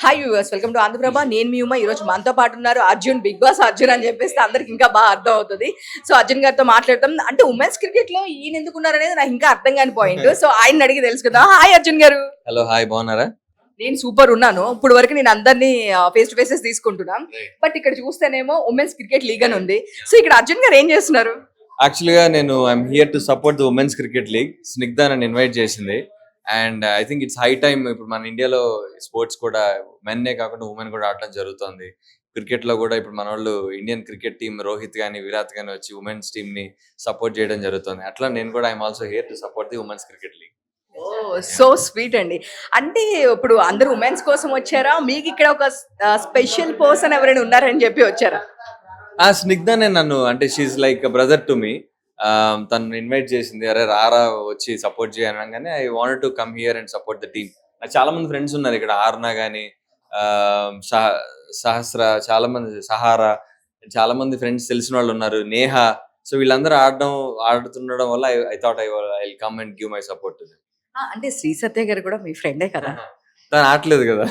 Hi viewers, welcome to Andhra Prabha. నేను మీ ఉమా. ఈ రోజు మనతో పాటు ఉన్నారు అర్జున్, బిగ్ బాస్ అర్జున్ అని చెప్పేస్తే అందరికి ఇంకా బాగా అర్థం అవుతుంది. సో అర్జున్ గారితో మాట్లాడతాం. అంటే ఉమెన్స్ క్రికెట్ లో ఈయన ఎందుకు ఉన్నారు అనేది నాకు ఇంకా అర్థం కాని పాయింట్. సో ఆయన అడిగి తెలుసుకుందాం. హాయ్ అర్జున్ గారు. హలో, హాయ్, బాగున్నారా? నేను సూపర్ ఉన్నాను. ఇప్పుడు వరకు నేను అందరినీ ఫేస్ టు ఫేసెస్ తీసుకుంటున్నాను. బట్ ఇక్కడ చూస్తేనేమో ఉమెన్స్ క్రికెట్ లీగ్ అని ఉంది. సో ఇక్కడ అర్జున్ గారు ఏం చేస్తున్నారు? యాక్చువల్గా నేను I'm here to support the women's cricket league. Snigdha నన్ను ఇన్వైట్ చేసింది. And I think it's high time. ఇప్పుడు మన ఇండియాలో స్పోర్ట్స్ కూడా మెన్నే కాకుండా ఉమెన్ కూడా ఆడటం జరుగుతుంది. క్రికెట్ లో కూడా ఇప్పుడు మన వాళ్ళు ఇండియన్ క్రికెట్ టీం రోహిత్ గానీ విరాట్ గానీ వచ్చి ఉమెన్స్ టీమ్ ని సపోర్ట్ చేయడం జరుగుతుంది. అట్లా నేను కూడా I'm also here to support the women's cricket league. So sweet అండి. అంటే ఇప్పుడు అందరు ఉమెన్స్ కోసం వచ్చారా, మీకు ఇక్కడ ఒక స్పెషల్ పర్సన్ ఎవరైనా ఉన్నారని చెప్పి వచ్చారా? ఆ స్నిగ్ధనే నన్ను, అంటే she's like brother to me. తను ఇన్వైట్ చేసింది, అరే రారా వచ్చి సపోర్ట్ చేయనగానే I wanted to come here and support the team. నాకు చాలా మంది ఫ్రెండ్స్ ఉన్నారు ఇక్కడ. ఆర్నా గానీ, సహస్ర, చాలా మంది, సహారా, చాలా మంది ఫ్రెండ్స్ తెలిసిన వాళ్ళు ఉన్నారు, నేహ. సో వీళ్ళందరూ ఆడుతుండడం వల్ల I thought I come and give my support to them. అంటే శ్రీ సత్య గారు కూడా మీ ఫ్రెండే కదా? తను ఆడలేదు కదా.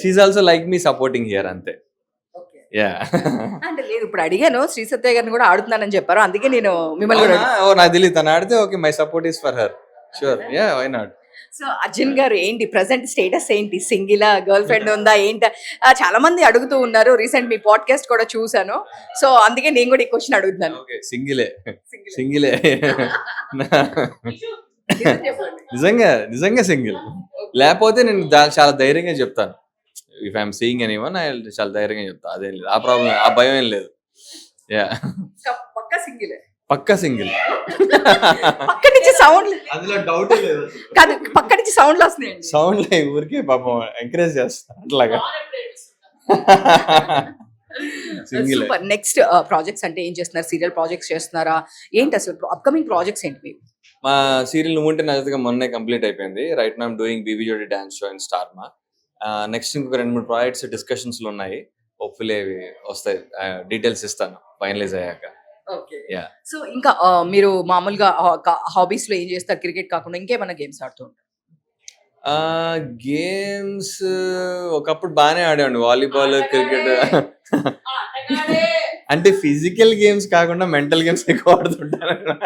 She also like me supporting here, అంతే. అంటే లేదు, ఇప్పుడు అడిగాను, శ్రీ సత్య గారిని కూడా ఆడుతున్నానని చెప్పారు, అందుకే నేను మిమ్మల్ని కూడా నాకు తెలియదు. తను ఆడితే okay, my support is for her. Sure, yeah, why not. So Arjun గారు ఏంటి ప్రెసెంట్ స్టేటస్ ఏంటి? సింగిల్, గర్ల్ ఫ్రెండ్ ఉందా ఏంటి? చాలా మంది అడుగుతూ ఉన్నారు. రీసెంట్ మీ పాడ్కాస్ట్ కూడా చూసాను. సో అందుకే నేను కూడా ఈ క్వశ్చన్ అడుగుతున్నాను. సింగిలే. నిజంగా సింగిల్. లేకపోతే నేను చాలా ధైర్యంగా చెప్తాను. ఇఫ్ ఐఎమ్ సీయింగ్ ఎనీవన్, చాలా ధైర్యంగా చెప్తా. అదేం లేదు, ఆ ప్రాబ్లం, ఆ భయం ఏం లేదు. యా, పక్కా సింగిల్. పక్క నుంచి సౌండ్, అందులో డౌట్ లేదు. కాదు, పక్క నుంచి సౌండ్లు వస్తున్నాయి. సౌండ్ ఊరికే పాపం ఎంకరేజ్ చేస్తా అట్లాగా. సింగిల్. నెక్స్ట్ ప్రాజెక్ట్స్ అంటే ఏం చేస్తున్నారు? సీరియల్ ప్రాజెక్ట్స్ చేస్తున్నారా ఏంటి? అసలు అప్కమింగ్ ప్రాజెక్ట్స్ ఏంటి మీకు? మా సీరియల్ నువ్వుంటే నచ్చగా మొన్నే కంప్లీట్ అయిపోయింది. Right now I'm doing BB Jodi dance show in Star Maa. Next ఇంకొక 2-3 ప్రాజెక్ట్స్ డిస్కషన్స్ లో ఉన్నాయి. హోప్ఫుల్లీ అవి వస్తాయి. డీటెయిల్స్ ఇస్తాను ఫైనలైజ్ అయ్యాక. సో ఇంకా మీరు మామూలుగా హాబీస్ లో ఏం చేస్తారు? క్రికెట్ కాకుండా ఇంకేమైనా గేమ్స్ ఆడుతూ ఉంటారు? గేమ్స్ ఒకప్పుడు బాగానే ఆడేవాడిని, వాలీబాల్, క్రికెట్. అంటే ఫిజికల్ గేమ్స్ కాకుండా మెంటల్ గేమ్స్ ఎక్కువ ఆడుతుంటాను.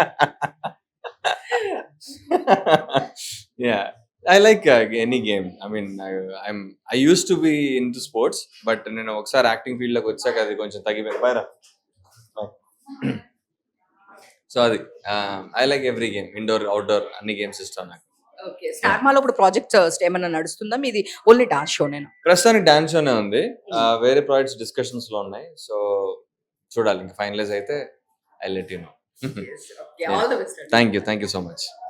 Yeah, I like any game. I mean, I used to be into sports, but నేను ఒకసారి యాక్టింగ్ ఫీల్డ్ లోకి వచ్చాక అది కొంచెం తగ్గిపోయింది. బయరా. సో అది I like every game, indoor, outdoor, అన్ని గేమ్స్ ఇష్టం నాకు. ఓకే, స్టార్మాలో ఇప్పుడు ప్రాజెక్ట్స్ ఏమైనా నడుస్తుందా? మీది ఓన్లీ డాన్స్ షోనేనా? ప్రస్తుతానికి డాన్స్ షోనే ఉంది. వేరే ప్రాజెక్ట్స్ డిస్కషన్స్ లో ఉన్నాయి. సో చూడాలి, ఇంకా ఫైనలైజ్ అయితే I let you know. Thank you so much.